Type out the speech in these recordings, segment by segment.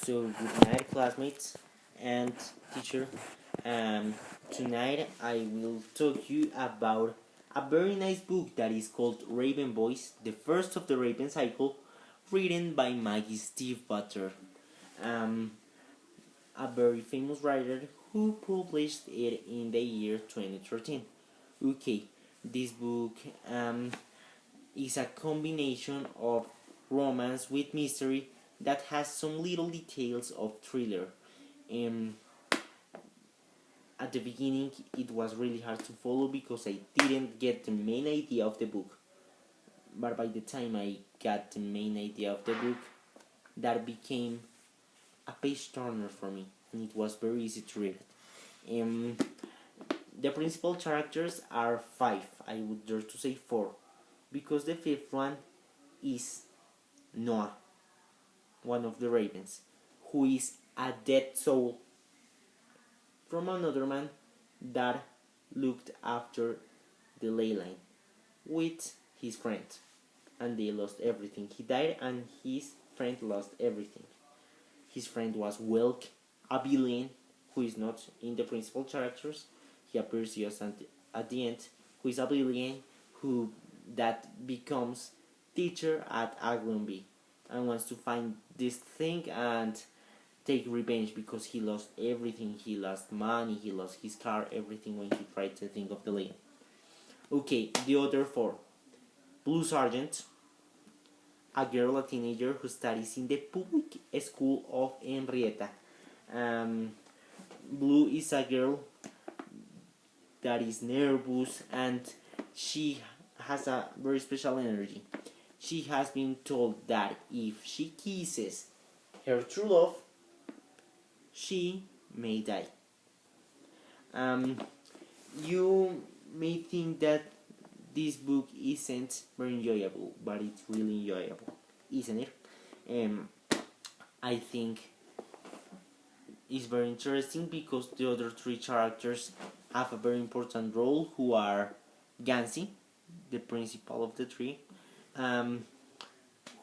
So good night, classmates and teacher. Um, Tonight I will talk you about a very nice book that is called Raven Boys, the first of the Raven cycle, written by Maggie Steve Butter, um, a very famous writer who published it in the year 2013. Okay, this book is a combination of romance with mystery that has some little details of thriller. Um, at the beginning, it was really hard to follow because I didn't get the main idea of the book. But by the time I got the main idea of the book, that became a page turner for me, and it was very easy to read it. The principal characters are five, I would dare to say four, because the fifth one is Noah, one of the ravens, who is a dead soul from another man that looked after the ley line with his friend, and they lost everything. He died and his friend lost everything. His friend was Welk, a villain who is not in the principal characters. He appears just at the end, who is a villain who that becomes teacher at Aglionby and wants to find this thing and take revenge because he lost everything. He lost money, he lost his car, everything when he tried to think of the lane. Okay, the other four. Blue Sergeant, a girl, a teenager who studies in the public school of Henrietta. Blue is a girl that is nervous and she has a very special energy. She has been told that if she kisses her true love, she may die. You may think that this book isn't very enjoyable, but it's really enjoyable, isn't it? I think it's very interesting because the other three characters have a very important role, who are Gansy, the principal of the three,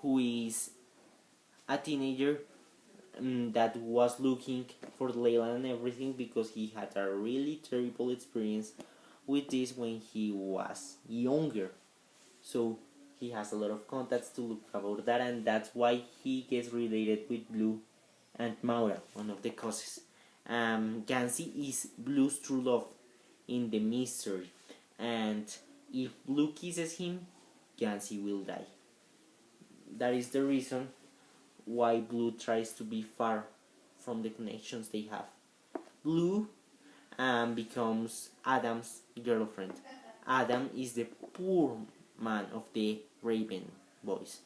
who is a teenager that was looking for Layla and everything because he had a really terrible experience with this when he was younger. So he has a lot of contacts to look about that, and that's why he gets related with Blue and Maura, one of the causes. Gansy is Blue's true love in the mystery, and if Blue kisses him, Gansy will die. That is the reason why Blue tries to be far from the connections they have. Blue becomes Adam's girlfriend. Adam is the poor man of the Raven boys,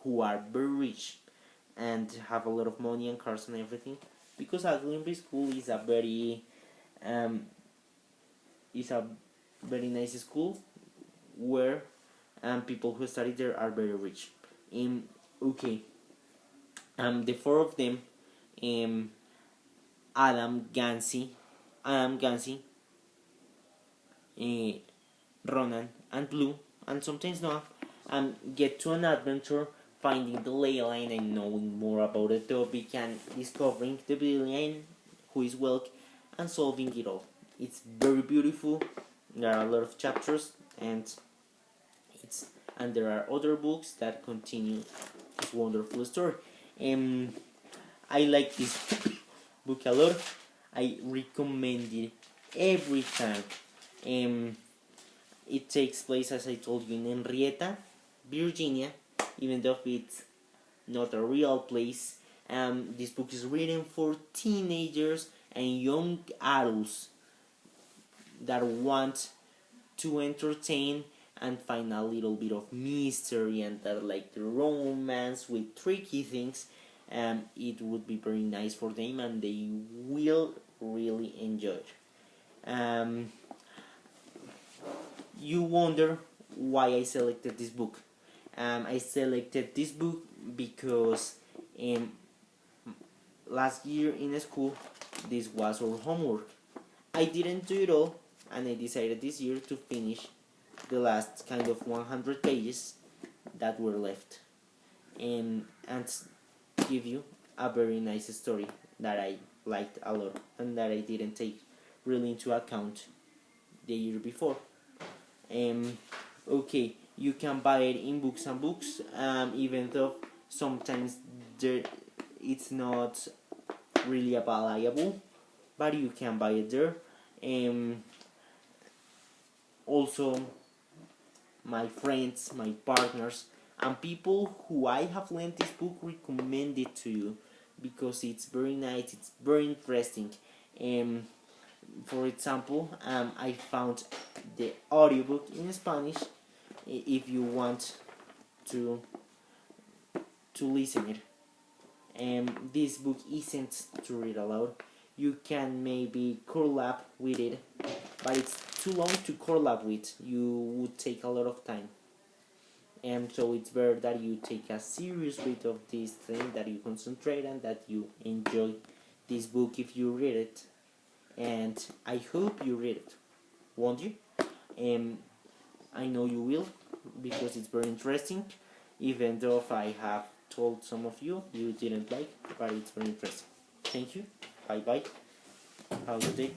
who are very rich and have a lot of money and cars and everything. Because Aglionby School is a very nice school where people who study there are very rich. Okay, the four of them, Adam, Gansy, Ronan, and Blue, and sometimes Noah, get to an adventure finding the ley line and knowing more about the topic and discovering the villain, who is Welk, and solving it all. It's very beautiful. There are a lot of chapters, and there are other books that continue this wonderful story. I like this book a lot. I recommend it every time. It takes place, as I told you, in Henrietta, Virginia, even though it's not a real place. This book is written for teenagers and young adults that want to entertain and find a little bit of mystery and that like the romance with tricky things. It would be very nice for them and they will really enjoy it. You wonder why I selected this book. I selected this book because last year in school this was our homework. I didn't do it all, and I decided this year to finish the last kind of 100 pages that were left and give you a very nice story that I liked a lot and that I didn't take really into account the year before. Okay, you can buy it in Books and Books, even though sometimes it's not really available, but you can buy it there. Also, my friends, my partners, and people who I have lent this book recommend it to you because it's very nice, it's very interesting. For example, I found the audiobook in Spanish. If you want to listen it, this book isn't to read aloud. You can maybe collab with it, but it's too long to collab with. You would take a lot of time, and so it's better that you take a serious read of this thing, that you concentrate and that you enjoy this book if you read it. And I hope you read it, won't you? I know you will, because it's very interesting, even though if I have told some of you didn't like, but it's very interesting. Thank you. Bye bye. Have a good day.